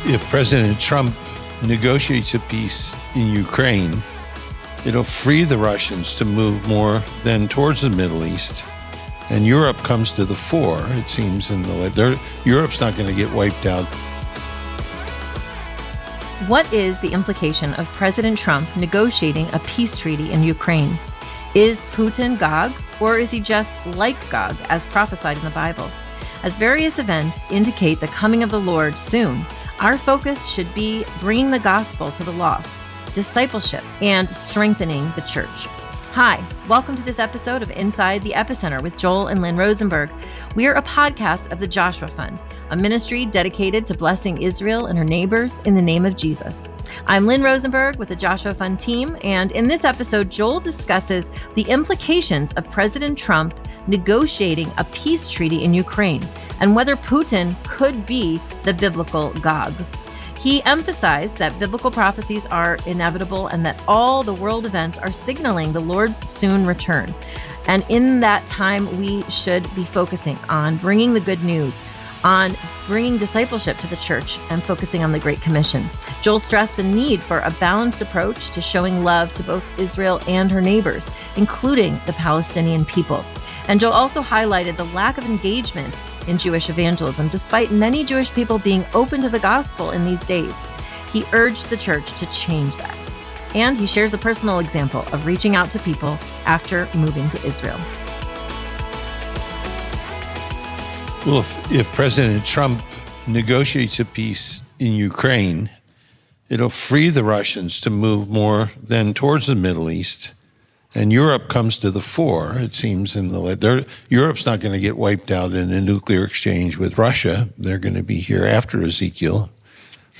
If President Trump negotiates a peace in Ukraine, it'll free the Russians to move more then towards the Middle East. And Europe comes to the fore, it seems, Europe's not going to get wiped out. What is the implication of President Trump negotiating a peace treaty in Ukraine? Is Putin Gog, or is he just like Gog, as prophesied in the Bible? As various events indicate the coming of the Lord soon, our focus should be bringing the gospel to the lost, discipleship, and strengthening the church. Hi, welcome to this episode of Inside the Epicenter with Joel and Lynn Rosenberg. We are a podcast of the Joshua Fund, a ministry dedicated to blessing Israel and her neighbors in the name of Jesus. I'm Lynn Rosenberg with the Joshua Fund team, and in this episode, Joel discusses the implications of President Trump negotiating a peace treaty in Ukraine and whether Putin could be the biblical Gog. He emphasized that biblical prophecies are inevitable and that all the world events are signaling the Lord's soon return. And in that time, we should be focusing on bringing the good news, on bringing discipleship to the church, and focusing on the Great Commission. Joel stressed the need for a balanced approach to showing love to both Israel and her neighbors, including the Palestinian people. And Joel also highlighted the lack of engagement in Jewish evangelism, despite many Jewish people being open to the gospel in these days. He urged the church to change that. And he shares a personal example of reaching out to people after moving to Israel. Well, if President Trump negotiates a peace in Ukraine, it'll free the Russians to move more then towards the Middle East. And Europe comes to the fore, it seems. Europe's not going to get wiped out in a nuclear exchange with Russia. They're going to be here after Ezekiel.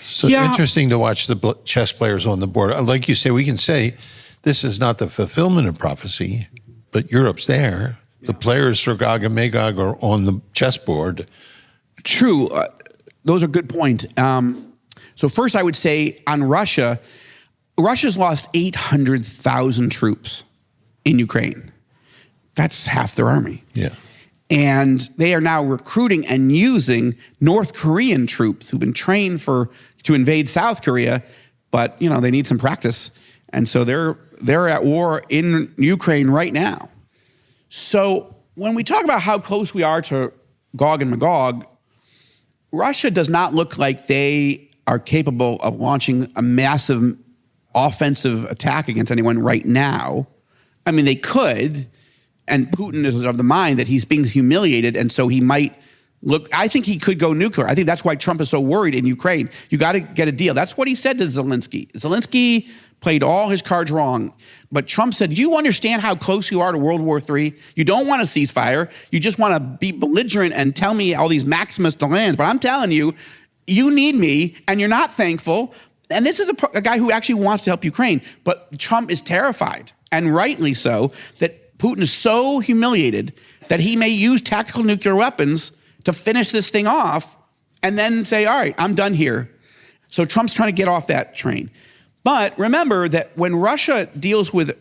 So Interesting to watch the chess players on the board. Like you say, we can say this is not the fulfillment of prophecy, but Europe's there. The players for Gog and Magog are on the chessboard. True. Those are good points. So first I would say on Russia's lost 800,000 troops in Ukraine. That's half their army. Yeah. And they are now recruiting and using North Korean troops who've been trained to invade South Korea, but they need some practice. And so they're at war in Ukraine right now. So when we talk about how close we are to Gog and Magog, Russia does not look like they are capable of launching a massive offensive attack against anyone right now. I mean, they could, and Putin is of the mind that he's being humiliated, and so he might look, I think he could go nuclear. I think that's why Trump is so worried in Ukraine. You got to get a deal. That's what he said to Zelensky. Zelensky played all his cards wrong, but Trump said, you understand how close you are to World War III? You don't want a ceasefire. You just want to be belligerent and tell me all these Maximus demands, but I'm telling you, you need me, and you're not thankful. And this is a guy who actually wants to help Ukraine, but Trump is terrified, and rightly so, that Putin is so humiliated that he may use tactical nuclear weapons to finish this thing off and then say, all right, I'm done here. So Trump's trying to get off that train. But remember that when Russia deals with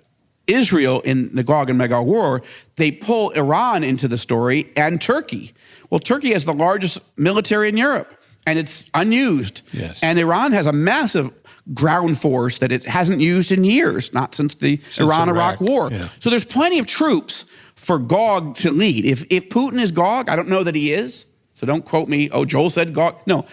Israel in the Gog and Magog war, they pull Iran into the story and Turkey. Well, Turkey has the largest military in Europe, and it's unused. Yes. And Iran has a massive ground force that it hasn't used in years, not since the Iran-Iraq war. Yeah. So there's plenty of troops for Gog to lead. If Putin is Gog, I don't know that he is, so don't quote me, oh, Joel said Gog. No.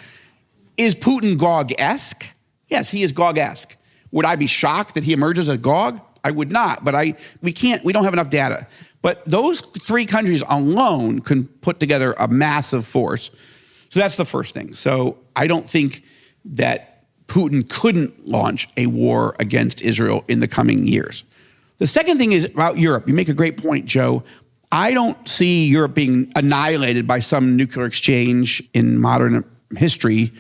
Is Putin Gog-esque? Yes, he is Gog-esque. Would I be shocked that he emerges as Gog? I would not, but we don't have enough data. But those three countries alone can put together a massive force. So that's the first thing. So I don't think that Putin couldn't launch a war against Israel in the coming years. The second thing is about Europe. You make a great point, Joe. I don't see Europe being annihilated by some nuclear exchange in modern history.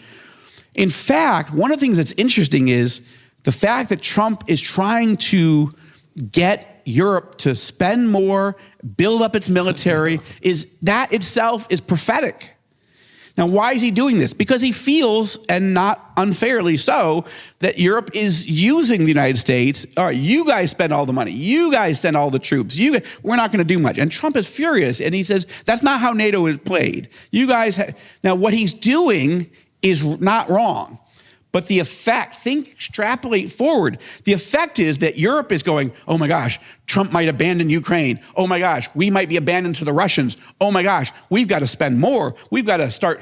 In fact, one of the things that's interesting is the fact that Trump is trying to get Europe to spend more, build up its military, that itself is prophetic. Now, why is he doing this? Because he feels, and not unfairly so, that Europe is using the United States. All right, you guys spend all the money. You guys send all the troops. We're not going to do much. And Trump is furious, and he says, that's not how NATO is played. You guys, now what he's doing is not wrong. But the effect, extrapolate forward. The effect is that Europe is going, oh my gosh, Trump might abandon Ukraine. Oh my gosh, we might be abandoned to the Russians. Oh my gosh, we've got to spend more. We've got to start.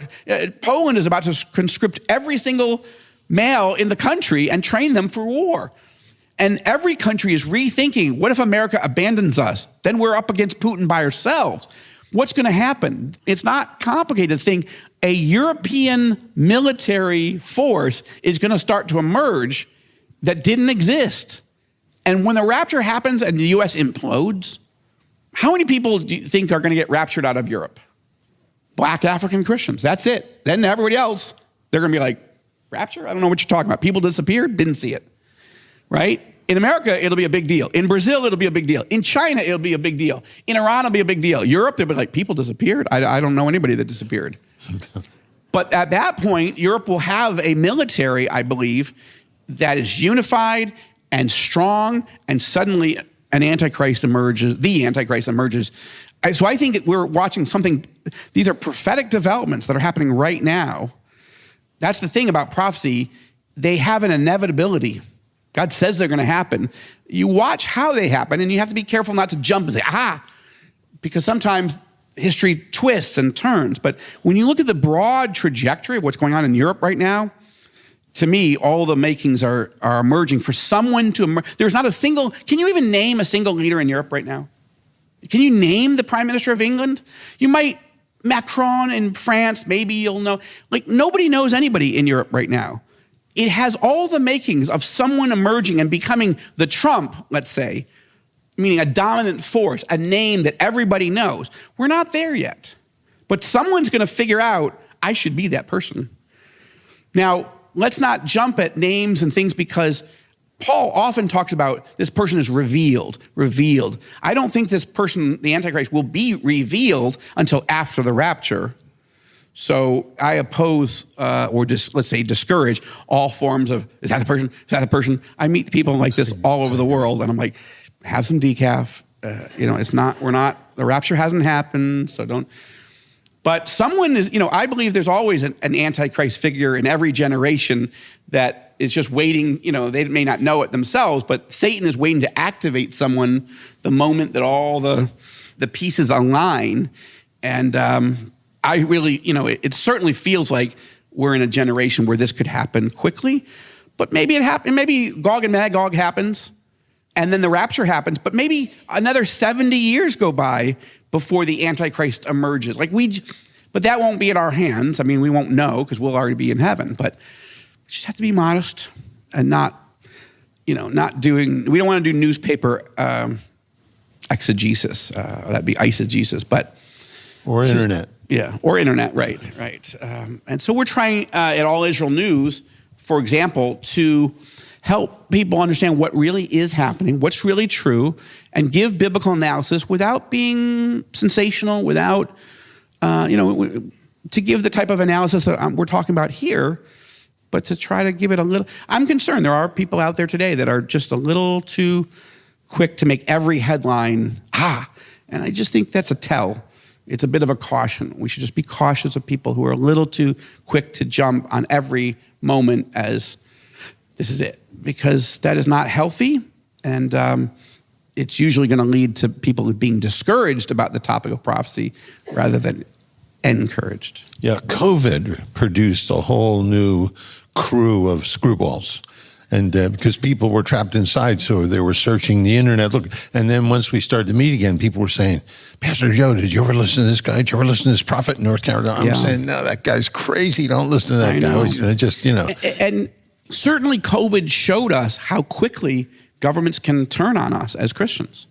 Poland is about to conscript every single male in the country and train them for war. And every country is rethinking, what if America abandons us? Then we're up against Putin by ourselves. What's going to happen? It's not complicated to think a European military force is going to start to emerge that didn't exist. And when the rapture happens and the US implodes, how many people do you think are going to get raptured out of Europe? Black African Christians. That's it. Then everybody else, they're going to be like, rapture? I don't know what you're talking about. People disappeared, didn't see it. Right? In America, it'll be a big deal. In Brazil, it'll be a big deal. In China, it'll be a big deal. In Iran, it'll be a big deal. Europe, they'll be like, people disappeared? I don't know anybody that disappeared. But at that point, Europe will have a military, I believe, that is unified and strong, and suddenly an Antichrist emerges, the Antichrist emerges. So I think we're watching something, these are prophetic developments that are happening right now. That's the thing about prophecy. They have an inevitability. God says they're going to happen. You watch how they happen, and you have to be careful not to jump and say, because sometimes history twists and turns. But when you look at the broad trajectory of what's going on in Europe right now, to me, all the makings are emerging for someone to emerge. There's not a single, can you even name a single leader in Europe right now? Can you name the Prime Minister of England? You might, Macron in France, maybe you'll know. Like, nobody knows anybody in Europe right now. It has all the makings of someone emerging and becoming the Trump, let's say, meaning a dominant force, a name that everybody knows. We're not there yet. But someone's going to figure out, I should be that person. Now, let's not jump at names and things, because Paul often talks about this person is revealed. I don't think this person, the Antichrist, will be revealed until after the rapture. So I oppose, or just, let's say, discourage all forms of, is that the person? Is that the person? I meet people like this all over the world, and I'm like, have some decaf. It's not, the rapture hasn't happened, so don't. But someone is, I believe there's always an Antichrist figure in every generation that is just waiting. They may not know it themselves, but Satan is waiting to activate someone the moment that all the pieces align. And I really, it certainly feels like we're in a generation where this could happen quickly, but maybe it happened. Maybe Gog and Magog happens, and then the rapture happens, but maybe another 70 years go by before the Antichrist emerges. But that won't be in our hands. I mean, we won't know because we'll already be in heaven. But we just have to be modest and not doing. We don't want to do newspaper exegesis. That'd be eisegesis, but or internet. Yeah, or internet, right. And so we're trying at All Israel News, for example, to help people understand what really is happening, what's really true, and give biblical analysis without being sensational, without, to give the type of analysis that we're talking about here, but to try to give it a little. I'm concerned there are people out there today that are just a little too quick to make every headline, and I just think that's a tell. It's a bit of a caution. We should just be cautious of people who are a little too quick to jump on every moment as this is it, because that is not healthy, and it's usually going to lead to people being discouraged about the topic of prophecy rather than encouraged. Yeah, COVID produced a whole new crew of screwballs. And because people were trapped inside, so they were searching the internet. Look, and then once we started to meet again, people were saying, Pastor Joe, did you ever listen to this guy? Did you ever listen to this prophet in North Carolina? I'm saying, no, that guy's crazy. Don't listen to that guy. And certainly COVID showed us how quickly governments can turn on us as Christians,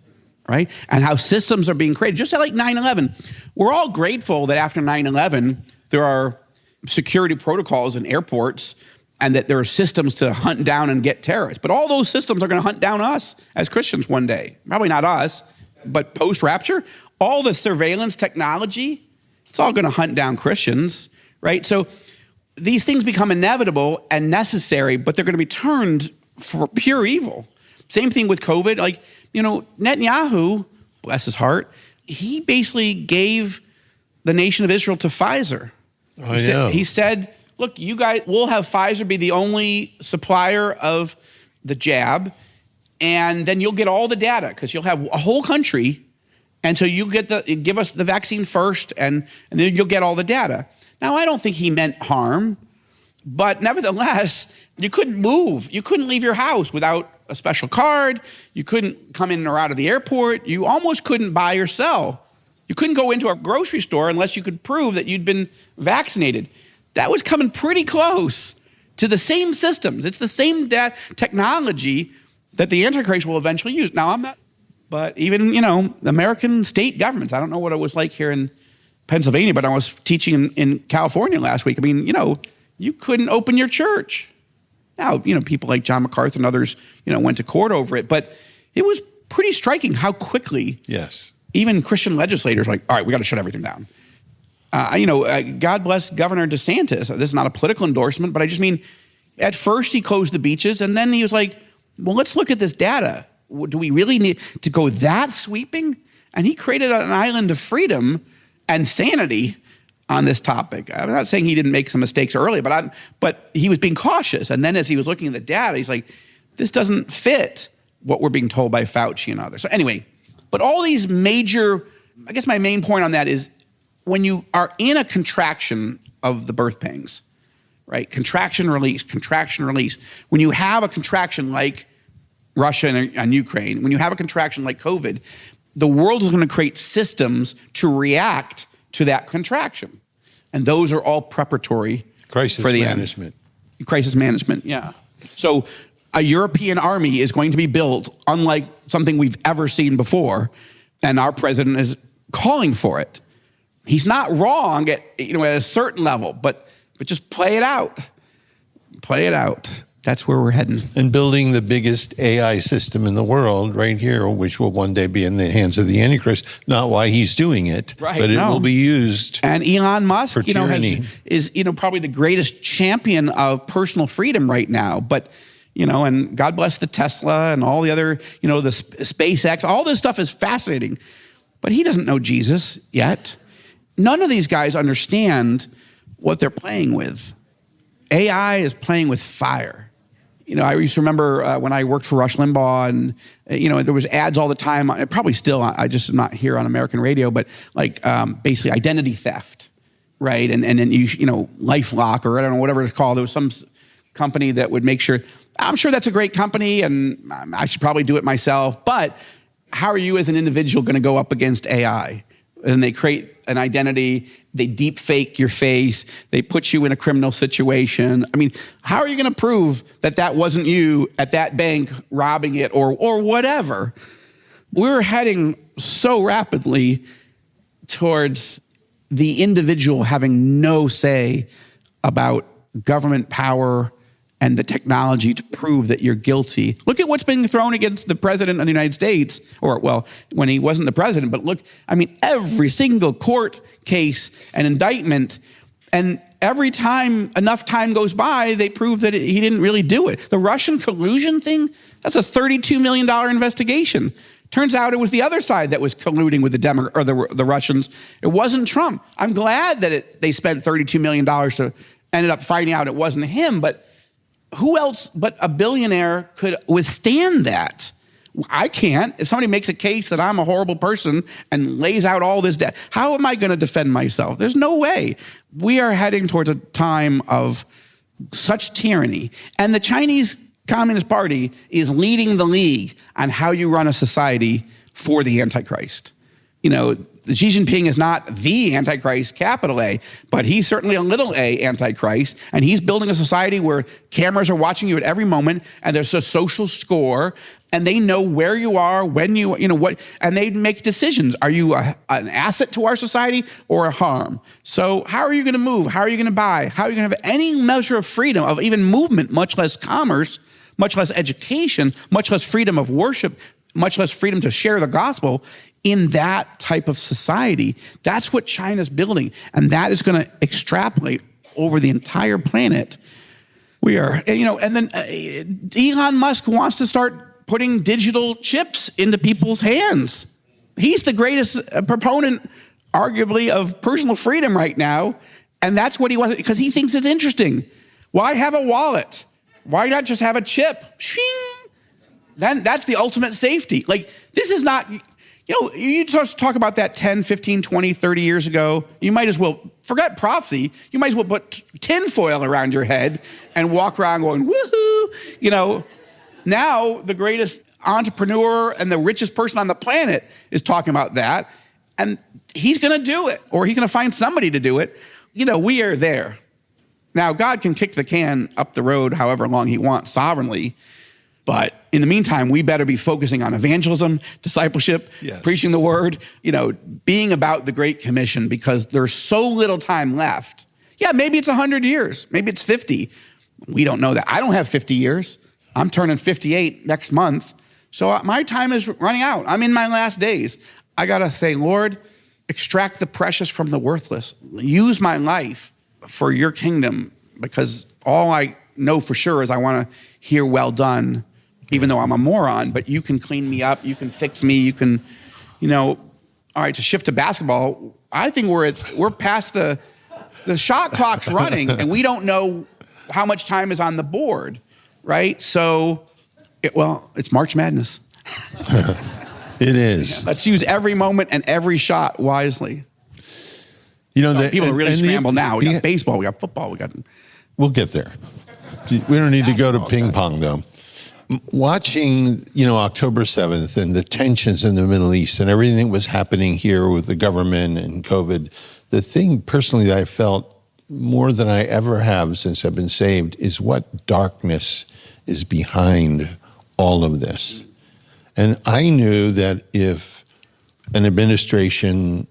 right? And how systems are being created. Just like 9/11. We're all grateful that after 9/11, there are security protocols in airports and that there are systems to hunt down and get terrorists. But all those systems are going to hunt down us as Christians one day. Probably not us, but post-rapture, all the surveillance technology, it's all going to hunt down Christians, right? So these things become inevitable and necessary, but they're going to be turned for pure evil. Same thing with COVID. Netanyahu, bless his heart, he basically gave the nation of Israel to Pfizer. He said, look, you guys, we'll have Pfizer be the only supplier of the jab, and then you'll get all the data because you'll have a whole country, and so you give us the vaccine first, and then you'll get all the data. Now, I don't think he meant harm, but nevertheless, you couldn't move. You couldn't leave your house without a special card. You couldn't come in or out of the airport. You almost couldn't buy or sell. You couldn't go into a grocery store unless you could prove that you'd been vaccinated. That was coming pretty close to the same systems. It's the same technology that the Antichrist will eventually use. Now, I'm not, but even, American state governments, I don't know what it was like here in Pennsylvania, but I was teaching in California last week. I mean, you couldn't open your church. Now, people like John MacArthur and others, went to court over it, but it was pretty striking how quickly even Christian legislators were like, all right, we got to shut everything down. God bless Governor DeSantis. This is not a political endorsement, but I just mean, at first he closed the beaches, and then he was like, well, let's look at this data. Do we really need to go that sweeping? And he created an island of freedom and sanity on this topic. I'm not saying he didn't make some mistakes early, but he was being cautious. And then as he was looking at the data, he's like, this doesn't fit what we're being told by Fauci and others. So anyway, but all these major, I guess my main point on that is when you are in a contraction of the birth pangs, right? Contraction, release, contraction, release. When you have a contraction like Russia and Ukraine, when you have a contraction like COVID, the world is going to create systems to react to that contraction. And those are all preparatory for the management. End. Crisis management, yeah. So a European army is going to be built unlike something we've ever seen before, and our president is calling for it. He's not wrong at a certain level, but just play it out. Play it out. That's where we're heading. And building the biggest AI system in the world right here, which will one day be in the hands of the Antichrist. Not why he's doing it, but it will be used. And Elon Musk, for tyranny. is probably the greatest champion of personal freedom right now. But and God bless the Tesla and all the other, the SpaceX. All this stuff is fascinating, but he doesn't know Jesus yet. None of these guys understand what they're playing with. AI is playing with fire. I used to remember when I worked for Rush Limbaugh, and there was ads all the time. Probably still, I just am not here on American radio, but like basically identity theft, right? And then LifeLock, or I don't know, whatever it's called. There was some company that would make sure. I'm sure that's a great company, and I should probably do it myself. But how are you as an individual going to go up against AI? And they create an identity, they deep fake your face, they put you in a criminal situation. I mean, how are you going to prove that that wasn't you at that bank robbing it or whatever? We're heading so rapidly towards the individual having no say about government power and the technology to prove that you're guilty. Look at what's being thrown against the president of the United States, or well, when he wasn't the president, but look, I mean, every single court case and indictment, and every time enough time goes by, they prove that he didn't really do it. The Russian collusion thing, that's a $32 million investigation. Turns out it was the other side that was colluding with the Russians. It wasn't Trump. I'm glad that they spent $32 million to ended up finding out it wasn't him, but who else but a billionaire could withstand that? I can't. If somebody makes a case that I'm a horrible person and lays out all this debt, how am I going to defend myself? There's no way. We are heading towards a time of such tyranny. And the Chinese Communist Party is leading the league on how you run a society for the Antichrist. Xi Jinping is not the Antichrist, capital A, but he's certainly a little a Antichrist, and he's building a society where cameras are watching you at every moment, and there's a social score, and they know where you are, when what, and they make decisions. Are you an asset to our society or a harm? So how are you going to move? How are you going to buy? How are you going to have any measure of freedom, of even movement, much less commerce, much less education, much less freedom of worship, much less freedom to share the gospel in that type of society? That's what China's building, and that is going to extrapolate over the entire planet. We are, and then Elon Musk wants to start putting digital chips into people's hands. He's the greatest proponent, arguably, of personal freedom right now, And that's what he wants, because he thinks it's interesting. Why have a wallet? Why not just have a chip? Shing! Then that's the ultimate safety. Like, this is not, you just talk about that 10, 15, 20, 30 years ago. You might as well, forget prophecy, you might as well put tinfoil around your head and walk around going, woohoo. Now the greatest entrepreneur and the richest person on the planet is talking about that. And he's going to do it, or he's going to find somebody to do it. We are there. Now, God can kick the can up the road however long he wants sovereignly. But in the meantime, we better be focusing on evangelism, discipleship, preaching the word, being about the Great Commission, because there's so little time left. Yeah, maybe it's 100 years. Maybe it's 50. We don't know that. I don't have 50 years. I'm turning 58 next month. So my time is running out. I'm in my last days. I got to say, Lord, extract the precious from the worthless. Use my life for your kingdom, because all I know for sure is I want to hear well done, even though I'm a moron, but you can clean me up, you can fix me, you can, all right, to shift to basketball, I think we're past the shot clock's running and we don't know how much time is on the board, right? So, it's March Madness. It is. Let's use every moment and every shot wisely. People are really scrambled now. We got baseball, we got football, We'll get there. We don't need to go to ping pong, though. Watching, October 7th and the tensions in the Middle East and everything that was happening here with the government and COVID, the thing personally that I felt more than I ever have since I've been saved is what darkness is behind all of this. And I knew that if an administration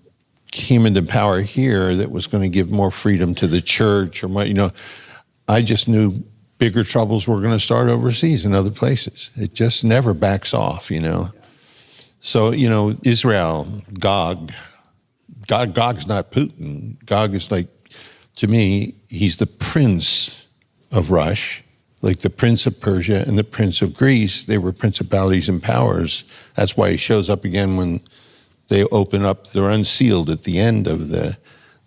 came into power here that was going to give more freedom to the church or more, I just knew bigger troubles were going to start overseas in other places. It just never backs off, So, Israel, Gog's not Putin. Gog is to me, he's the prince of Russia, like the prince of Persia and the prince of Greece. They were principalities and powers. That's why he shows up again when they open up, they're unsealed at the end of the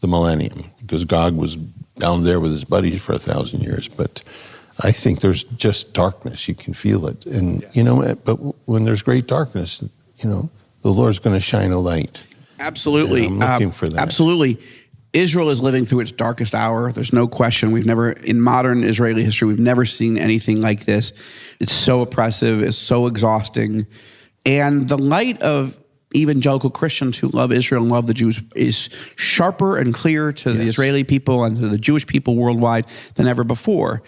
millennium, because Gog was down there with his buddies for 1,000 years. But I think there's just darkness. You can feel it. And, but when there's great darkness, the Lord's going to shine a light. Absolutely. And I'm looking for that. Absolutely. Israel is living through its darkest hour. There's no question. In modern Israeli history, we've never seen anything like this. It's so oppressive. It's so exhausting. And the light of evangelical Christians who love Israel and love the Jews is sharper and clearer to the Israeli people and to the Jewish people worldwide than ever before.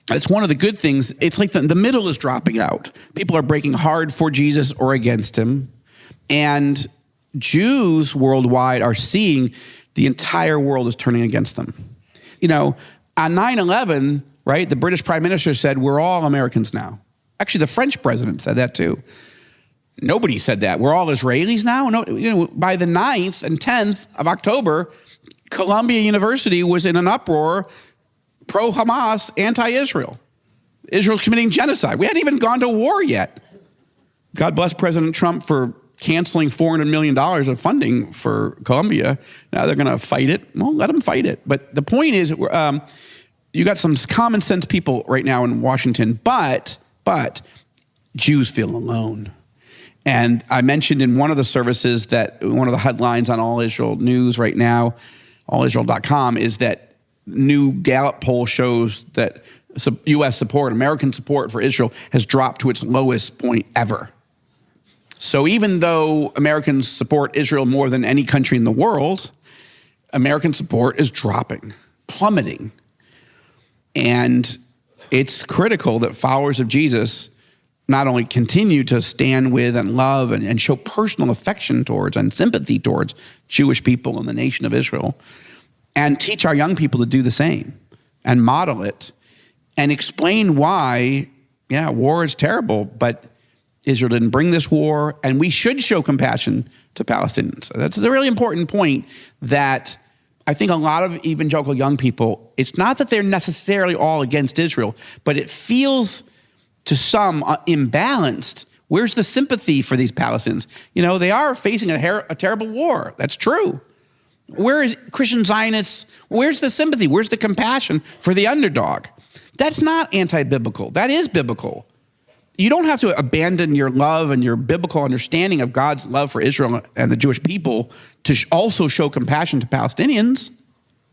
It's one of the good things. It's like the middle is dropping out. People are breaking hard for Jesus or against him. And Jews worldwide are seeing the entire world is turning against them. On 9/11, right, the British Prime Minister said, we're all Americans now. Actually, the French president said that too. Nobody said that. We're all Israelis now? No, by the 9th and 10th of October, Columbia University was in an uproar, pro-Hamas, anti-Israel. Israel's committing genocide. We hadn't even gone to war yet. God bless President Trump for canceling $400 million of funding for Columbia. Now they're going to fight it. Well, let them fight it. But the point is, you got some common sense people right now in Washington, but Jews feel alone. And I mentioned in one of the services that one of the headlines on All Israel News right now, allisrael.com, is that new Gallup poll shows that U.S. support, American support for Israel has dropped to its lowest point ever. So even though Americans support Israel more than any country in the world, American support is dropping, plummeting. And it's critical that followers of Jesus not only continue to stand with and love and show personal affection towards and sympathy towards Jewish people and the nation of Israel, and teach our young people to do the same and model it and explain why, war is terrible, but Israel didn't bring this war, and we should show compassion to Palestinians. That's a really important point that I think a lot of evangelical young people, it's not that they're necessarily all against Israel, but it feels to some imbalanced. Where's the sympathy for these Palestinians? They are facing a terrible war. That's true. Where is Christian Zionists? Where's the sympathy? Where's the compassion for the underdog? That's not anti-biblical. That is biblical. You don't have to abandon your love and your biblical understanding of God's love for Israel and the Jewish people to also show compassion to Palestinians.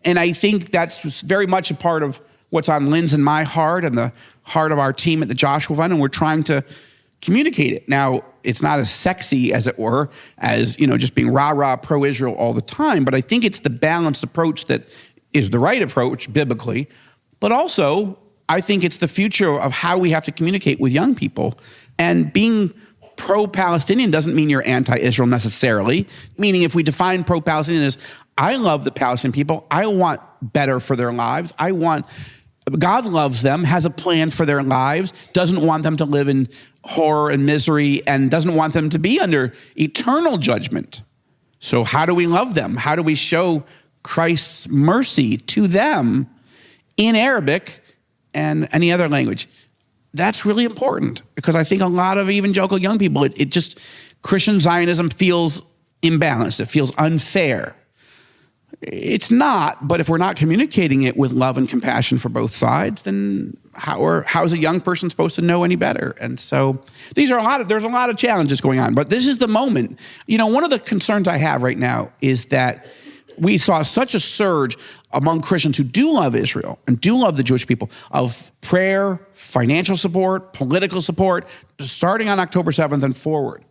And I think that's very much a part of what's on Lynn's and my heart and the heart of our team at the Joshua Fund, and we're trying to communicate it. Now, it's not as sexy, as it were, as just being rah-rah pro-Israel all the time, but I think it's the balanced approach that is the right approach biblically, but also I think it's the future of how we have to communicate with young people. And being pro-Palestinian doesn't mean you're anti-Israel necessarily, meaning if we define pro-Palestinian as, I love the Palestinian people, I want better for their lives, God loves them, has a plan for their lives, doesn't want them to live in horror and misery, and doesn't want them to be under eternal judgment. So how do we love them? How do we show Christ's mercy to them in Arabic and any other language? That's really important, because I think a lot of evangelical young people, it just, Christian Zionism feels imbalanced. It feels unfair. It's not, but if we're not communicating it with love and compassion for both sides, then how is a young person supposed to know any better? And so there's a lot of challenges going on, but this is the moment. One of the concerns I have right now is that we saw such a surge among Christians who do love Israel and do love the Jewish people of prayer, financial support, political support, starting on October 7th and forward.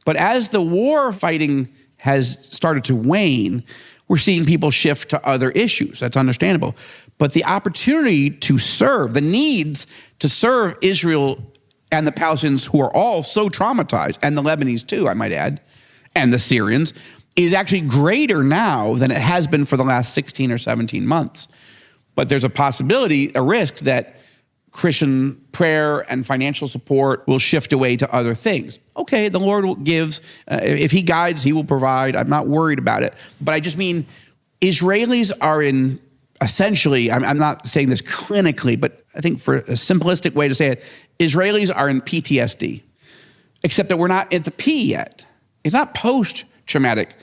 But as the war fighting has started to wane, we're seeing people shift to other issues. That's understandable. But the opportunity to serve, the needs to serve Israel and the Palestinians, who are all so traumatized, and the Lebanese too, I might add, and the Syrians, is actually greater now than it has been for the last 16 or 17 months. But there's a possibility, a risk that Christian prayer and financial support will shift away to other things. Okay, the Lord gives. If he guides, he will provide. I'm not worried about it. But I just mean Israelis are in, essentially, I'm not saying this clinically, but I think for a simplistic way to say it, Israelis are in PTSD, except that we're not at the P yet. It's not post-traumatic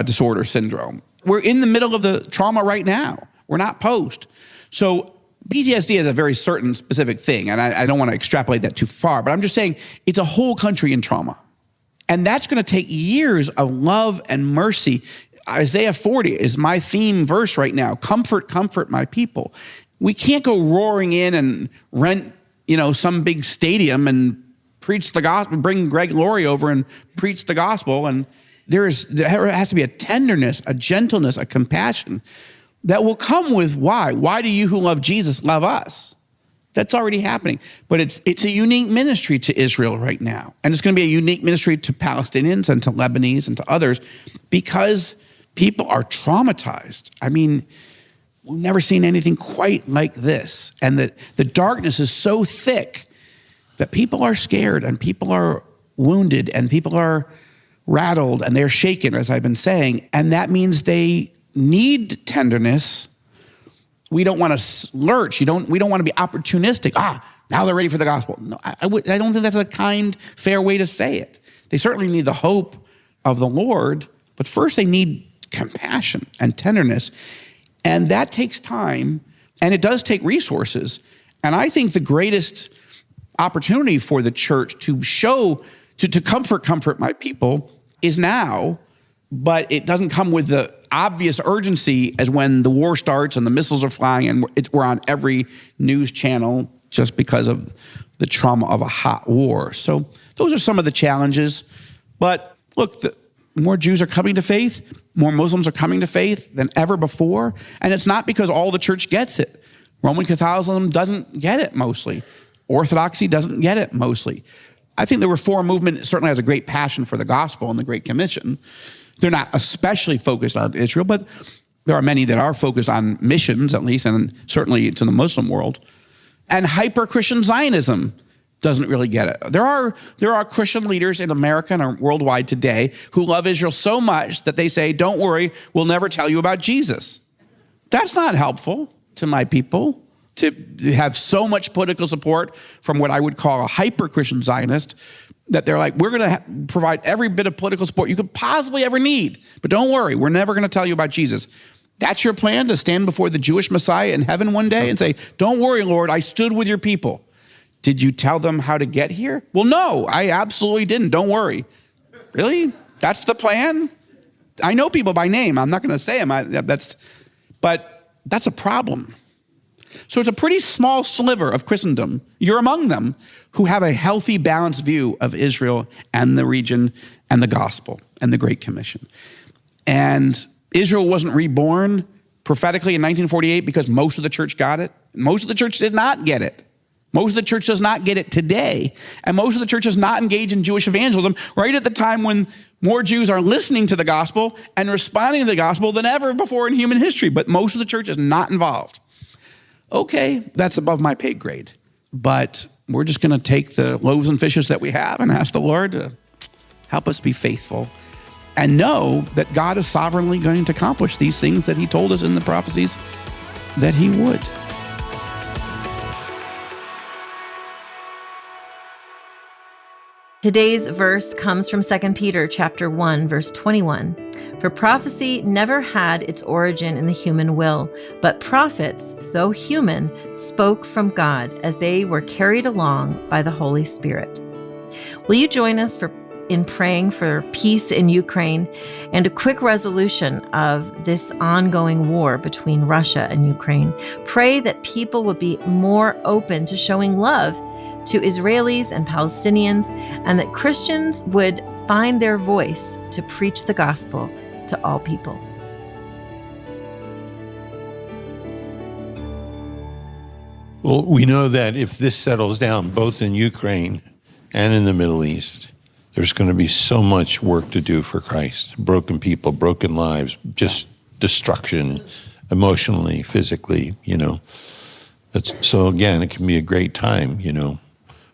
disorder syndrome. We're in the middle of the trauma right now. We're not post. So PTSD is a very certain specific thing, and I don't want to extrapolate that too far, but I'm just saying it's a whole country in trauma. And that's going to take years of love and mercy. Isaiah 40 is my theme verse right now. Comfort, comfort my people. We can't go roaring in and rent, some big stadium and preach the gospel, bring Greg Laurie over and preach the gospel. And there has to be a tenderness, a gentleness, a compassion that will come with why. Why do you who love Jesus love us? That's already happening. But it's a unique ministry to Israel right now. And it's going to be a unique ministry to Palestinians and to Lebanese and to others because people are traumatized. I mean, we've never seen anything quite like this. And the darkness is so thick that people are scared and people are wounded and people are rattled and they're shaken, as I've been saying. And that means they need tenderness. We don't want to lurch. We don't want to be opportunistic. Now they're ready for the gospel. No, I don't think that's a kind, fair way to say it. They certainly need the hope of the Lord, but first they need compassion and tenderness. And that takes time, and it does take resources. And I think the greatest opportunity for the church to show, to comfort my people is now, but it doesn't come with the obvious urgency as when the war starts and the missiles are flying and we're on every news channel just because of the trauma of a hot war. So those are some of the challenges. But look, more Jews are coming to faith, more Muslims are coming to faith than ever before. And it's not because all the church gets it. Roman Catholicism doesn't get it mostly. Orthodoxy doesn't get it mostly. I think the Reform movement certainly has a great passion for the gospel and the Great Commission. They're not especially focused on Israel, but there are many that are focused on missions, at least, and certainly to the Muslim world. And hyper-Christian Zionism doesn't really get it. There are Christian leaders in America and worldwide today who love Israel so much that they say, don't worry, we'll never tell you about Jesus. That's not helpful to my people, to have so much political support from what I would call a hyper-Christian Zionist, that they're like, we're going to provide every bit of political support you could possibly ever need. But don't worry, we're never going to tell you about Jesus. That's your plan, to stand before the Jewish Messiah in heaven one day and say, don't worry, Lord, I stood with your people. Did you tell them how to get here? Well, no, I absolutely didn't. Don't worry. Really? That's the plan? I know people by name. I'm not going to say them. But that's a problem. So it's a pretty small sliver of Christendom. You're among them who have a healthy, balanced view of Israel and the region and the gospel and the Great Commission. And Israel wasn't reborn prophetically in 1948 because most of the church got it. Most of the church did not get it. Most of the church does not get it today. And most of the church is not engaged in Jewish evangelism right at the time when more Jews are listening to the gospel and responding to the gospel than ever before in human history. But most of the church is not involved. Okay, that's above my pay grade. But we're just going to take the loaves and fishes that we have and ask the Lord to help us be faithful and know that God is sovereignly going to accomplish these things that he told us in the prophecies that he would. Today's verse comes from 2 Peter chapter 1, verse 21. For prophecy never had its origin in the human will, but prophets, though human, spoke from God as they were carried along by the Holy Spirit. Will you join us in praying for peace in Ukraine and a quick resolution of this ongoing war between Russia and Ukraine? Pray that people would be more open to showing love to Israelis and Palestinians, and that Christians would find their voice to preach the gospel to all people. Well, we know that if this settles down, both in Ukraine and in the Middle East, there's going to be so much work to do for Christ. Broken people, broken lives, just destruction, emotionally, physically, So again, it can be a great time,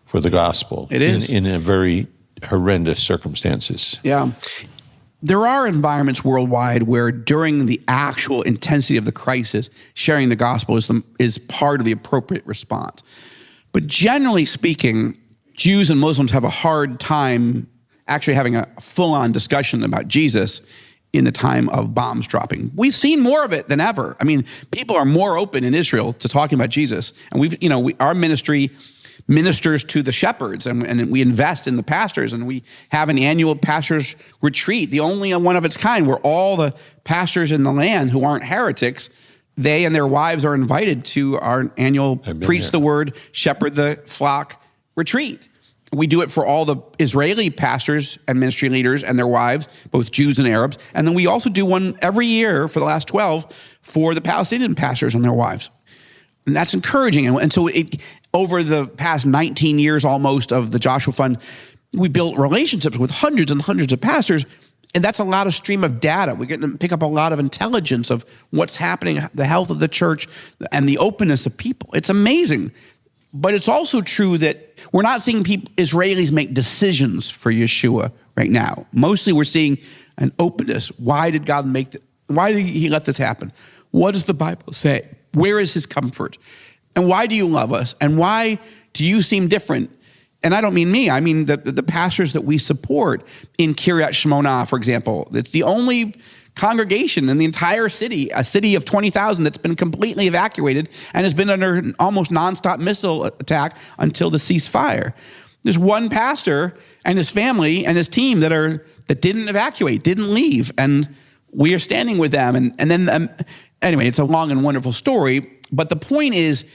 for the gospel. It is. In a very horrendous circumstances. Yeah. There are environments worldwide where during the actual intensity of the crisis, sharing the gospel is part of the appropriate response. But generally speaking, Jews and Muslims have a hard time actually having a full-on discussion about Jesus in the time of bombs dropping. We've seen more of it than ever. I mean, people are more open in Israel to talking about Jesus. And our ministry ministers to the shepherds, and we invest in the pastors, and we have an annual pastors retreat, the only one of its kind, where all the pastors in the land who aren't heretics, they and their wives are invited to our annual preach the word, shepherd the flock retreat. We do it for all the Israeli pastors and ministry leaders and their wives, both Jews and Arabs. And then we also do one every year for the last 12 for the Palestinian pastors and their wives. And that's encouraging. And so over the past 19 years almost of the Joshua Fund, we built relationships with hundreds and hundreds of pastors. And that's a lot of stream of data. We get to pick up a lot of intelligence of what's happening, the health of the church, and the openness of people. It's amazing. But it's also true that we're not seeing Israelis make decisions for Yeshua right now. Mostly we're seeing an openness. Why did God why did he let this happen? What does the Bible say? Where is his comfort? And why do you love us? And why do you seem different? And I don't mean me. I mean the pastors that we support in Kiryat Shmona, for example. It's the only congregation in the entire city, a city of 20,000 that's been completely evacuated and has been under an almost nonstop missile attack until the ceasefire. There's one pastor and his family and his team that didn't evacuate, didn't leave, and we are standing with them. And then anyway, it's a long and wonderful story. But the point is,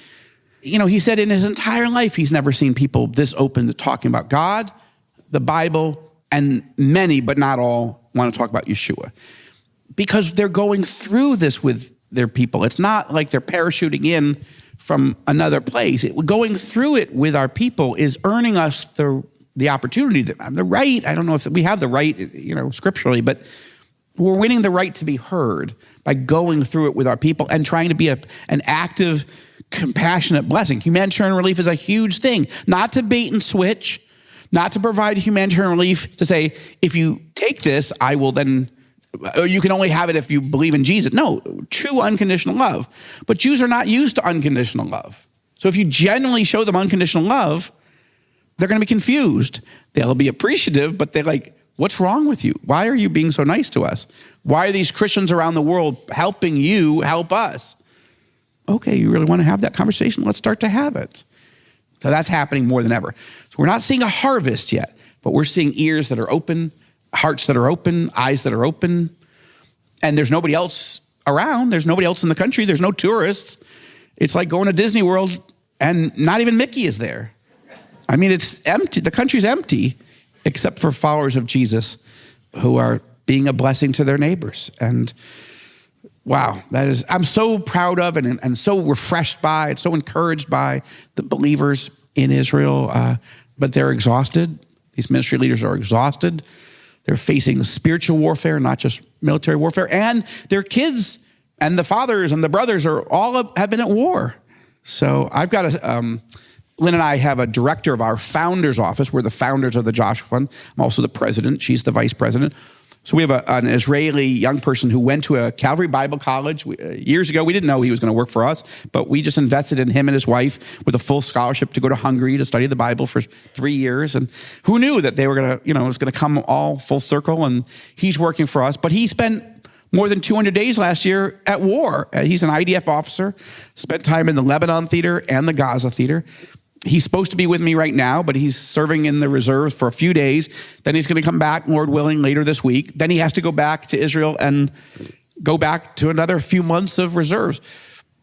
he said in his entire life, he's never seen people this open to talking about God, the Bible, and many, but not all, want to talk about Yeshua. Because they're going through this with their people. It's not like they're parachuting in from another place. Going through it with our people is earning us the opportunity, the right. I don't know if we have the right, scripturally, but we're winning the right to be heard by going through it with our people and trying to be an active, compassionate blessing. Humanitarian relief is a huge thing. Not to bait and switch, not to provide humanitarian relief to say, if you take this, I will then... or you can only have it if you believe in Jesus. No, true unconditional love. But Jews are not used to unconditional love. So if you genuinely show them unconditional love, they're going to be confused. They'll be appreciative, but they're like, what's wrong with you? Why are you being so nice to us? Why are these Christians around the world helping you help us? Okay, you really want to have that conversation? Let's start to have it. So that's happening more than ever. So we're not seeing a harvest yet, but we're seeing ears that are open, hearts that are open, eyes that are open. And there's nobody else around. There's nobody else in the country. There's no tourists. It's like going to Disney World and not even Mickey is there. I mean, it's empty. The country's empty except for followers of Jesus who are being a blessing to their neighbors. And wow, I'm so proud of and so refreshed by and so encouraged by the believers in Israel, but they're exhausted. These ministry leaders are exhausted. They're facing spiritual warfare, not just military warfare, and their kids and the fathers and the brothers have been at war. So I've got Lynn and I have a director of our founders office. We're the founders of the Joshua Fund. I'm also the president. She's the vice president. So we have an Israeli young person who went to a Calvary Bible College years ago. We didn't know he was going to work for us, but we just invested in him and his wife with a full scholarship to go to Hungary to study the Bible for 3 years. And who knew that they were going to, it was going to come all full circle. And he's working for us, but he spent more than 200 days last year at war. He's an IDF officer, spent time in the Lebanon theater and the Gaza theater. He's supposed to be with me right now, but he's serving in the reserves for a few days. Then he's going to come back, Lord willing, later this week. Then he has to go back to Israel and go back to another few months of reserves.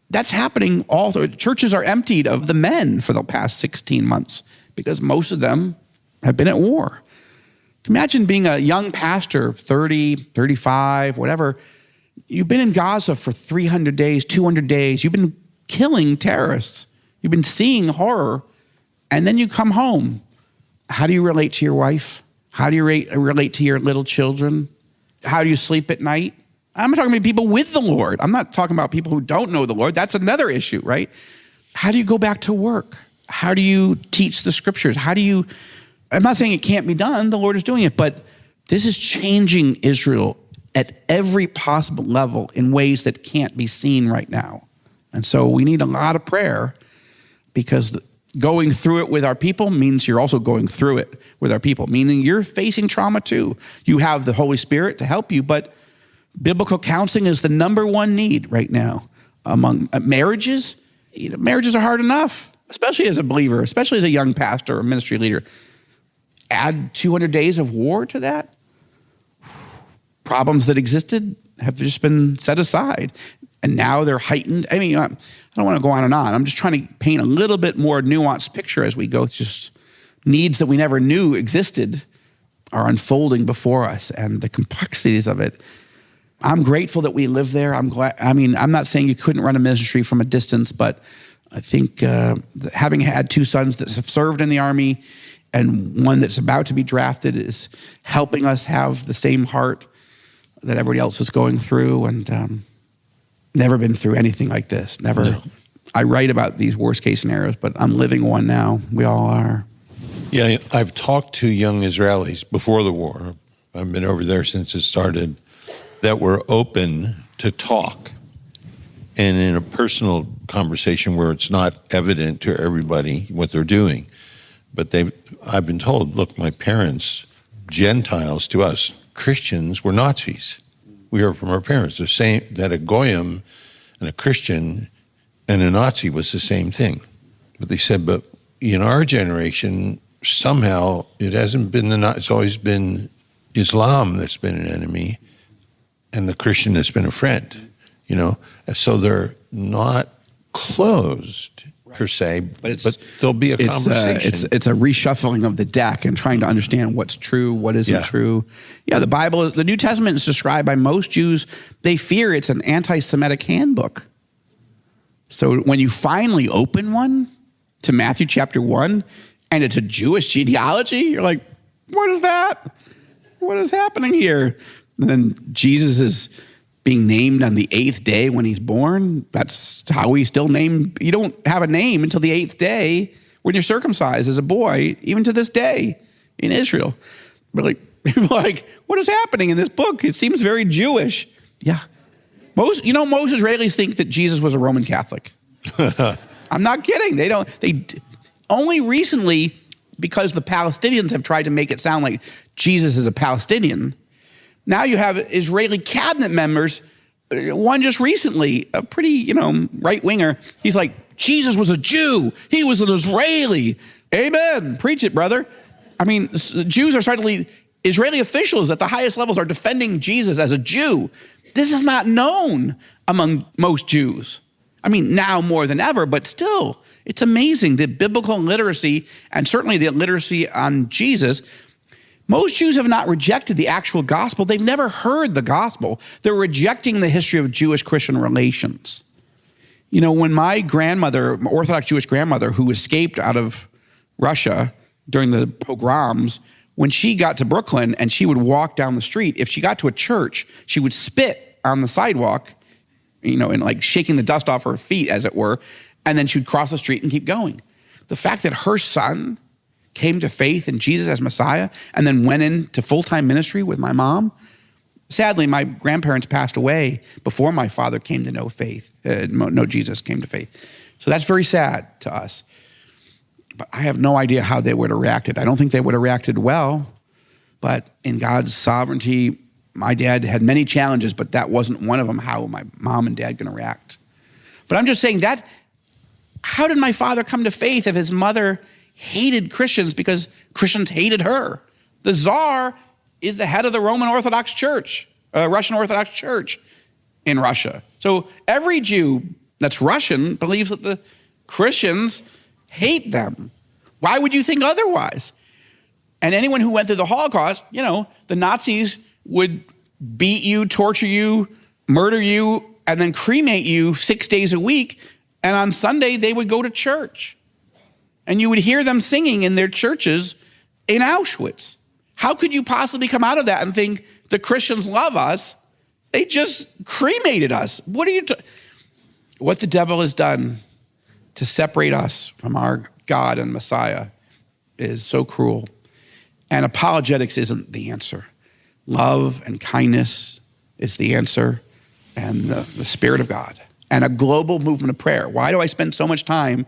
That's happening churches are emptied of the men for the past 16 months because most of them have been at war. Imagine being a young pastor, 30, 35, whatever. You've been in Gaza for 300 days, 200 days. You've been killing terrorists. You've been seeing horror, and then you come home. How do you relate to your wife? How do you relate to your little children? How do you sleep at night? I'm talking about people with the Lord. I'm not talking about people who don't know the Lord. That's another issue, right? How do you go back to work? How do you teach the scriptures? I'm not saying it can't be done. The Lord is doing it, but this is changing Israel at every possible level in ways that can't be seen right now. And so we need a lot of prayer, because going through it with our people means you're also going through it with our people, meaning you're facing trauma too. You have the Holy Spirit to help you, but biblical counseling is the number one need right now among marriages. Marriages are hard enough, especially as a believer, especially as a young pastor or ministry leader. Add 200 days of war to that. Problems that existed have just been set aside. And now they're heightened. I mean, I don't want to go on and on. I'm just trying to paint a little bit more nuanced picture as we go. It's just needs that we never knew existed are unfolding before us, and the complexities of it. I'm grateful that we live there. I'm glad. I mean, I'm not saying you couldn't run a ministry from a distance, but I think having had two sons that have served in the Army and one that's about to be drafted is helping us have the same heart that everybody else is going through, and never been through anything like this. Never. No. I write about these worst case scenarios, but I'm living one now. We all are. Yeah, I've talked to young Israelis before the war. I've been over there since it started, that were open to talk. And in a personal conversation where it's not evident to everybody what they're doing. But I've been told, look, my parents, Gentiles to us, Christians, were Nazis. We heard from our parents the same, that a Goyim and a Christian and a Nazi was the same thing. But they said, but in our generation, somehow it hasn't been it's always been Islam that's been an enemy and the Christian that's been a friend, So they're not closed per se, but there'll be a conversation. It's a reshuffling of the deck and trying to understand what's true, what isn't true. Yeah, the Bible, the New Testament is described by most Jews, they fear it's an anti-Semitic handbook. So when you finally open one to Matthew chapter 1, and it's a Jewish genealogy, you're like, what is that? What is happening here? And then Jesus is being named on the 8th day when he's born. That's how he's still named. You don't have a name until the 8th day when you're circumcised as a boy, even to this day in Israel. But like, what is happening in this book? It seems very Jewish. Yeah. Most Israelis think that Jesus was a Roman Catholic. I'm not kidding. Only recently because the Palestinians have tried to make it sound like Jesus is a Palestinian, now you have Israeli cabinet members, one just recently, a pretty, right-winger, he's like, Jesus was a Jew. He was an Israeli. Amen. Preach it, brother. I mean, Jews are suddenly, Israeli officials at the highest levels are defending Jesus as a Jew. This is not known among most Jews. I mean, now more than ever, but still, it's amazing. The biblical literacy, and certainly the literacy on Jesus, most Jews have not rejected the actual gospel. They've never heard the gospel. They're rejecting the history of Jewish-Christian relations. When my grandmother, my Orthodox Jewish grandmother, who escaped out of Russia during the pogroms, when she got to Brooklyn and she would walk down the street, if she got to a church, she would spit on the sidewalk, and like shaking the dust off her feet, as it were, and then she'd cross the street and keep going. The fact that her son came to faith in Jesus as Messiah and then went into full-time ministry with my mom. Sadly, my grandparents passed away before my father came to know Jesus came to faith. So that's very sad to us. But I have no idea how they would have reacted. I don't think they would have reacted well, but in God's sovereignty, my dad had many challenges, but that wasn't one of them. How my mom and dad going to react? But I'm just saying that, how did my father come to faith if his mother hated Christians because Christians hated her? The Tsar is the head of the Roman Orthodox Church, Russian Orthodox Church in Russia. So every Jew that's Russian believes that the Christians hate them. Why would you think otherwise? And anyone who went through the Holocaust, the Nazis would beat you, torture you, murder you, and then cremate you 6 days a week. And on Sunday, they would go to church. And you would hear them singing in their churches in Auschwitz. How could you possibly come out of that and think the Christians love us? They just cremated us. What the devil has done to separate us from our God and Messiah is so cruel. And apologetics isn't the answer. Love and kindness is the answer, and the Spirit of God. And a global movement of prayer. Why do I spend so much time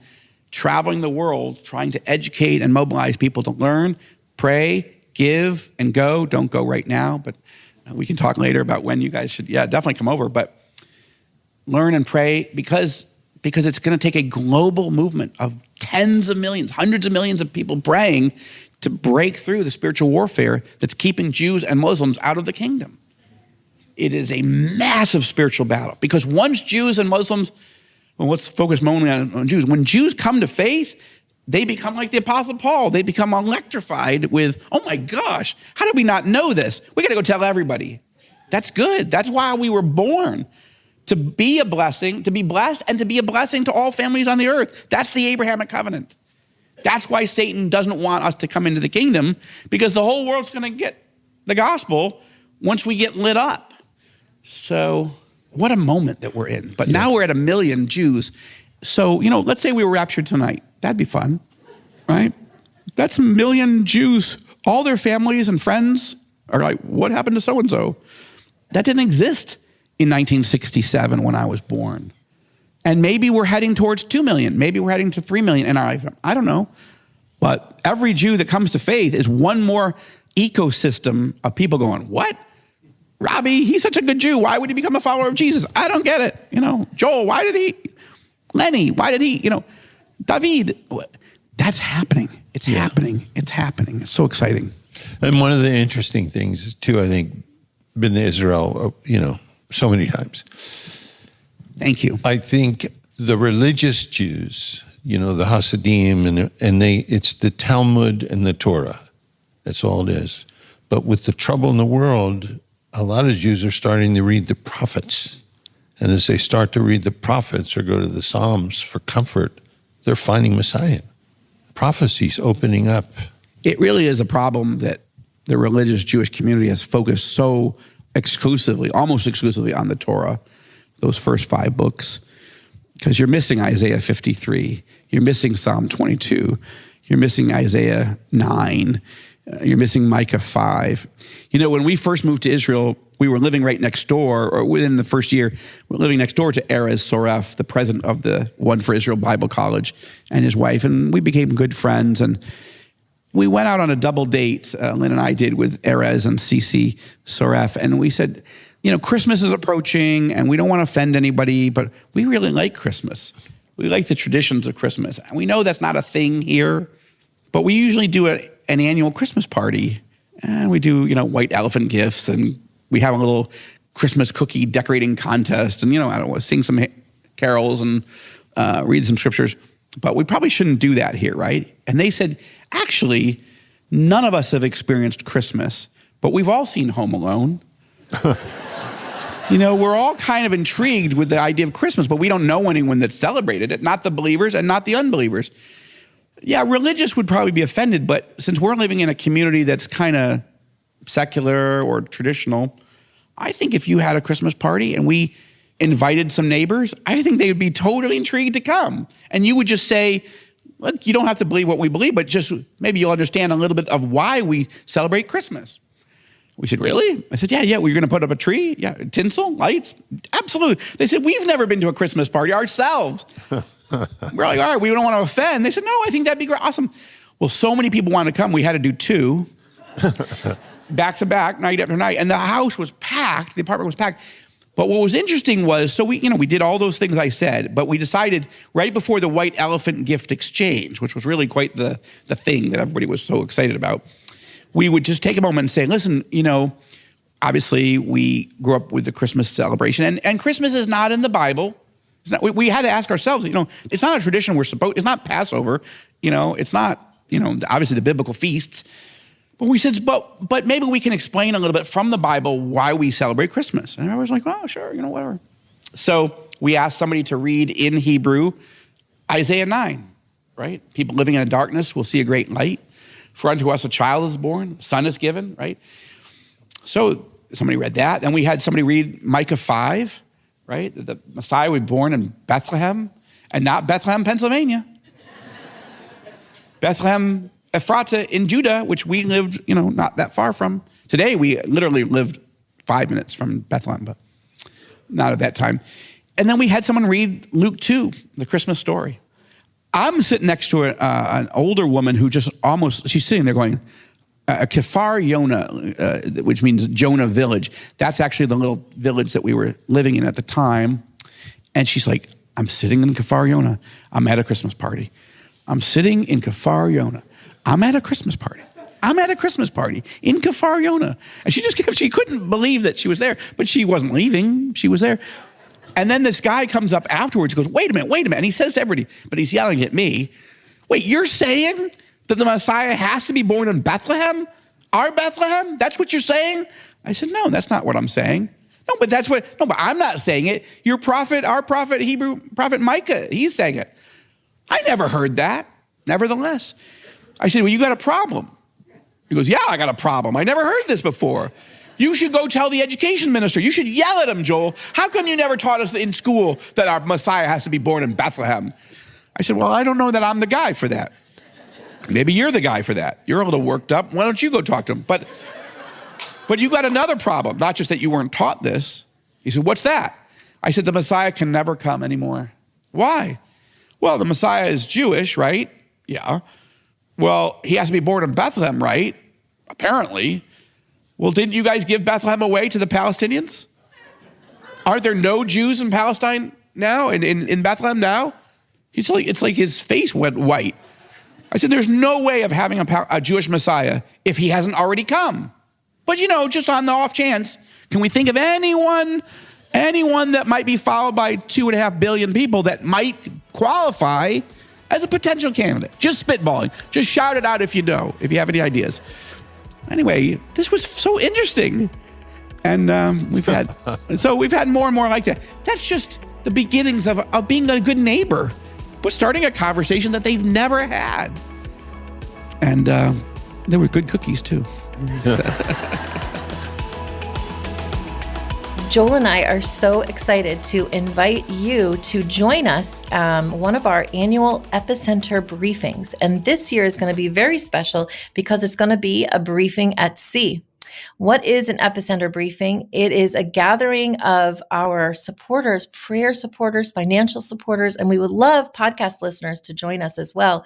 traveling the world trying to educate and mobilize people to learn, pray, give, and go? Don't go right now, but we can talk later about when you guys should, definitely come over. But learn and pray because it's going to take a global movement of tens of millions, hundreds of millions of people praying to break through the spiritual warfare that's keeping Jews and Muslims out of the kingdom. It is a massive spiritual battle because once Jews and Muslims, well, let's focus mainly on Jews. When Jews come to faith, they become like the Apostle Paul. They become electrified with, oh my gosh, how did we not know this? We got to go tell everybody. That's good. That's why we were born, to be a blessing, to be blessed, and to be a blessing to all families on the earth. That's the Abrahamic covenant. That's why Satan doesn't want us to come into the kingdom, because the whole world's going to get the gospel once we get lit up. So what a moment that we're in. But now we're at 1 million Jews. So, let's say we were raptured tonight. That'd be fun, right? That's 1 million Jews. All their families and friends are like, what happened to so-and-so? That didn't exist in 1967 when I was born. And maybe we're heading towards 2 million. Maybe we're heading to 3 million in our lifetime. I don't know. But every Jew that comes to faith is one more ecosystem of people going, what? Robbie, he's such a good Jew. Why would he become a follower of Jesus? I don't get it. Joel, why did he? Lenny, why did he? David. That's happening. It's happening. It's happening. It's so exciting. And one of the interesting things, too, I think, been to Israel, so many times. Thank you. I think the religious Jews, the Hasidim, and it's the Talmud and the Torah. That's all it is. But with the trouble in the world, a lot of Jews are starting to read the prophets. And as they start to read the prophets or go to the Psalms for comfort, they're finding Messiah. Prophecy's opening up. It really is a problem that the religious Jewish community has focused so exclusively, almost exclusively on the Torah, those first 5 books. Because you're missing Isaiah 53. You're missing Psalm 22. You're missing Isaiah 9. You're missing Micah 5. When we first moved to Israel, we were living right next door, or within the first year, we were living next door to Erez Soref, the president of the One for Israel Bible College, and his wife, and we became good friends. And we went out on a double date, Lynn and I did, with Erez and Cece Soref, and we said, Christmas is approaching, and we don't want to offend anybody, but we really like Christmas. We like the traditions of Christmas. And we know that's not a thing here, but we usually do an annual Christmas party, and we do, white elephant gifts, and we have a little Christmas cookie decorating contest, and, I don't know, sing some carols and read some scriptures. But we probably shouldn't do that here, right? And they said, actually, none of us have experienced Christmas, but we've all seen Home Alone. We're all kind of intrigued with the idea of Christmas, but we don't know anyone that celebrated it, not the believers and not the unbelievers. Yeah, religious would probably be offended, but since we're living in a community that's kind of secular or traditional, I think if you had a Christmas party and we invited some neighbors, I think they would be totally intrigued to come. And you would just say, look, you don't have to believe what we believe, but just maybe you'll understand a little bit of why we celebrate Christmas. We said, really? I said, yeah, we're going to put up a tree? Yeah, tinsel, lights? Absolutely. They said, we've never been to a Christmas party ourselves. We're like, all right, we don't want to offend. They said, no, I think that'd be great. Awesome. Well, so many people wanted to come, we had to do 2. Back to back, night after night. And the house was packed, the apartment was packed. But what was interesting was, so we did all those things I said, but we decided right before the white elephant gift exchange, which was really quite the thing that everybody was so excited about, we would just take a moment and say, listen, obviously we grew up with the Christmas celebration, and Christmas is not in the Bible. It's not, we had to ask ourselves, it's not a tradition it's not Passover, it's not, obviously the biblical feasts. But we said, but maybe we can explain a little bit from the Bible why we celebrate Christmas. And I was like, oh, sure, whatever. So we asked somebody to read in Hebrew Isaiah 9, right? People living in a darkness will see a great light. For unto us a child is born, a son is given, right? So somebody read that. Then we had somebody read Micah 5, right? The Messiah would be born in Bethlehem, and not Bethlehem, Pennsylvania. Bethlehem, Ephrata in Judah, which we lived, not that far from. Today, we literally lived 5 minutes from Bethlehem, but not at that time. And then we had someone read Luke 2, the Christmas story. I'm sitting next to an older woman who she's sitting there going, Kfar Yonah, which means Jonah village. That's actually the little village that we were living in at the time. And she's like, I'm sitting in Kfar Yonah. I'm at a Christmas party. I'm sitting in Kfar Yonah. I'm at a Christmas party. I'm at a Christmas party in Kfar Yonah. And she couldn't believe that she was there, but she wasn't leaving. She was there. And then this guy comes up afterwards and goes, wait a minute. And he says to everybody, but he's yelling at me, wait, you're saying that the Messiah has to be born in Bethlehem? Our Bethlehem? That's what you're saying? I said, no, that's not what I'm saying. But I'm not saying it. Your prophet, our prophet, Hebrew prophet Micah, he's saying it. I never heard that. Nevertheless, I said, well, you got a problem. He goes, yeah, I got a problem. I never heard this before. You should go tell the education minister. You should yell at him, Joel. How come you never taught us in school that our Messiah has to be born in Bethlehem? I said, well, I don't know that I'm the guy for that. Maybe you're the guy for that. You're a little worked up. Why don't you go talk to him? But you got another problem, not just that you weren't taught this. He said, what's that? I said, the Messiah can never come anymore. Why? Well, the Messiah is Jewish, right? Yeah. Well, he has to be born in Bethlehem, right? Apparently. Well, didn't you guys give Bethlehem away to the Palestinians? Aren't there no Jews in Palestine now, in Bethlehem now? It's like his face went white. I said, there's no way of having a Jewish Messiah if he hasn't already come. But just on the off chance, can we think of anyone that might be followed by 2.5 billion people that might qualify as a potential candidate? Just spitballing. Just shout it out if you have any ideas. Anyway, this was so interesting. And we've had more and more like that. That's just the beginnings of being a good neighbor, but starting a conversation that they've never had. And there were good cookies too. Joel and I are so excited to invite you to join us one of our annual Epicenter briefings. And this year is going to be very special because it's going to be a briefing at sea. What is an Epicenter briefing? It is a gathering of our supporters, prayer supporters, financial supporters, and we would love podcast listeners to join us as well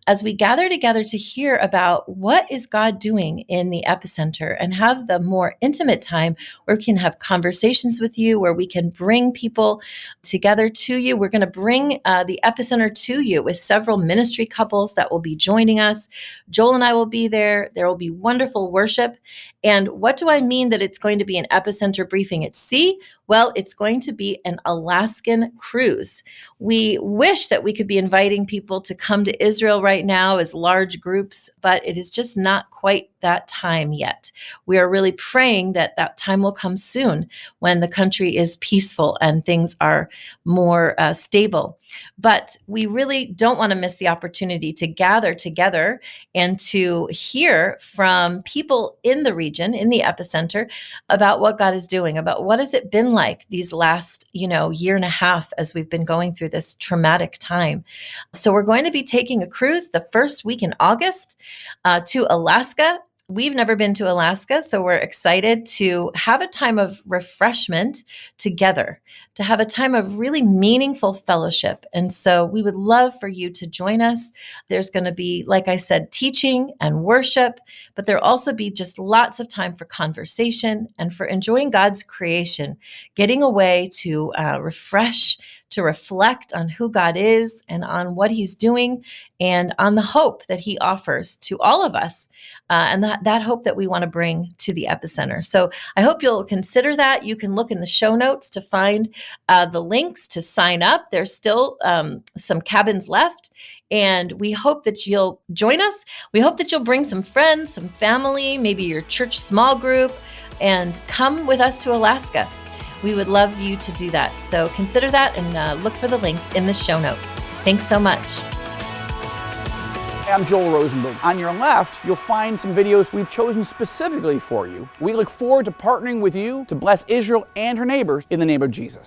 as we gather together to hear about what is God doing in the Epicenter and have the more intimate time where we can have conversations with you, where we can bring people together to you. We're going to bring the Epicenter to you with several ministry couples that will be joining us. Joel and I will be there. There will be wonderful worship. And what do I mean that it's going to be an Epicenter briefing at sea? Well, it's going to be an Alaskan cruise. We wish that we could be inviting people to come to Israel right now as large groups, but it is just not quite that time yet. We are really praying that that time will come soon when the country is peaceful and things are more stable. But we really don't want to miss the opportunity to gather together and to hear from people in the region, in the Epicenter, about what God is doing, about what has it been like these last, year and a half as we've been going through this traumatic time. So we're going to be taking a cruise the first week in August to Alaska. We've never been to Alaska, so we're excited to have a time of refreshment together, to have a time of really meaningful fellowship. And so we would love for you to join us. There's going to be, like I said, teaching and worship, but there'll also be just lots of time for conversation and for enjoying God's creation, getting away to refresh, to reflect on who God is and on what he's doing and on the hope that he offers to all of us, and that hope that we want to bring to the Epicenter. So I hope you'll consider that. You can look in the show notes to find the links to sign up. There's still some cabins left, and we hope that you'll join us. We hope that you'll bring some friends, some family, maybe your church small group, and come with us to Alaska. We would love you to do that. So consider that and look for the link in the show notes. Thanks so much. I'm Joel Rosenberg. On your left, you'll find some videos we've chosen specifically for you. We look forward to partnering with you to bless Israel and her neighbors in the name of Jesus.